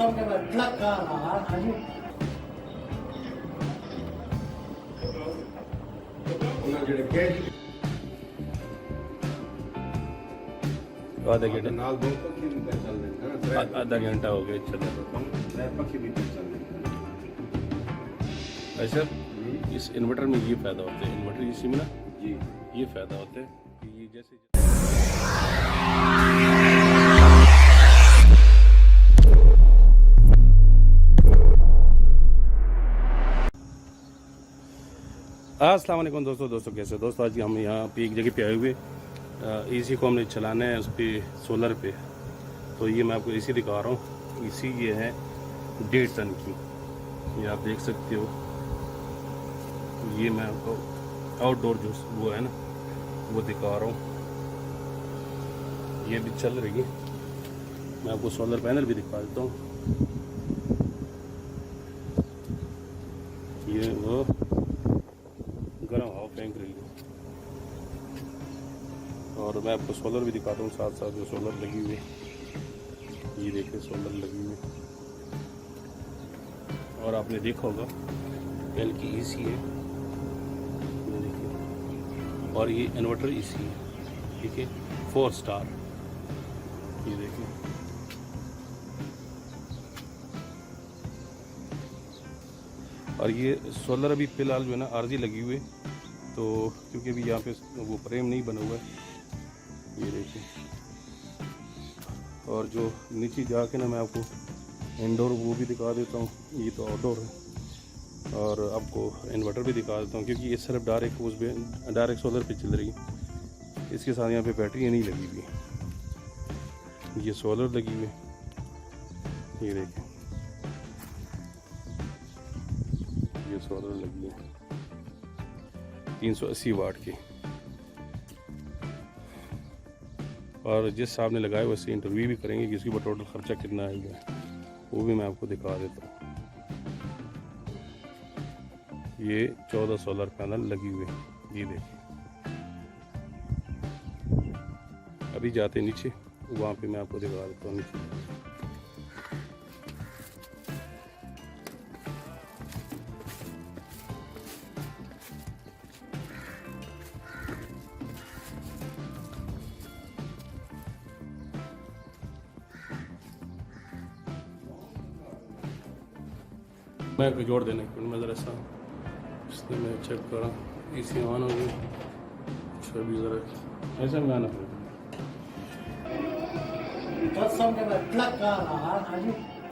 something like black color, and you आधा घंटा नाल दो पक्षी भी पे चल रहे हैं आधा घंटा हो गया चल नए पक्षी भी पे चल रहे हैं ऐसा इस इन्वर्टर में ये फ़ायदा होता है इन्वर्टर इसी में ना जी ये फ़ायदा होता है कि ये जैसे अस्सलाम वालेकुम दोस्तों कैसे दोस्तों आज हम यहाँ पे एक जगह पे आए हुए एसी को हमने चलाना है उस पर सोलर पे। तो ये मैं आपको एसी दिखा रहा हूँ। एसी ये है 1.5 टन की, ये आप देख सकते हो। ये मैं आपको आउटडोर जो वो है ना वो दिखा रहा हूँ। ये भी चल रही है। मैं आपको सोलर पैनल भी दिखा देता हूँ। ये वो गर्म हवा फेंक रही है। और मैं आपको सोलर भी दिखाता हूँ साथ साथ जो सोलर लगी हुई है। ये देखिए सोलर लगी हुई है। और आपने देखा होगा एल की एसी है, ये देखिए। और ये इन्वर्टर एसी है, ठीक है, 4 स्टार। ये देखिए और ये सोलर अभी फ़िलहाल जो है ना आरजी लगी हुई है। तो क्योंकि अभी यहाँ पे वो फ्रेम नहीं बना हुआ है। ये देखिए। और जो नीचे जाके ना मैं आपको इंडोर वो भी दिखा देता हूँ। ये तो आउटडोर है। और आपको इन्वर्टर भी दिखा देता हूँ क्योंकि ये सिर्फ डायरेक्ट सोलर पे चल रही है। इसके साथ यहाँ पे बैटरी नहीं लगी हुई। ये सोलर लगी हुई है। ये देखिए ये सोलर लगी है 380 वाट की। और जिस साहब ने लगाया वैसे इंटरव्यू भी करेंगे कि इसके ऊपर टोटल खर्चा कितना आएगा, वो भी मैं आपको दिखा देता हूँ। ये 14 सोलर पैनल लगी हुई है। ये देखिए अभी जाते नीचे, वहाँ पे मैं आपको दिखा देता हूँ नीचे। मैं को जोड़ देने के मैं ज़रा सा इसलिए मैं चेक करा इसी ऑन हो गई। अच्छा भी ज़रा ऐसा में आना पड़ेगा। got something like black color, and you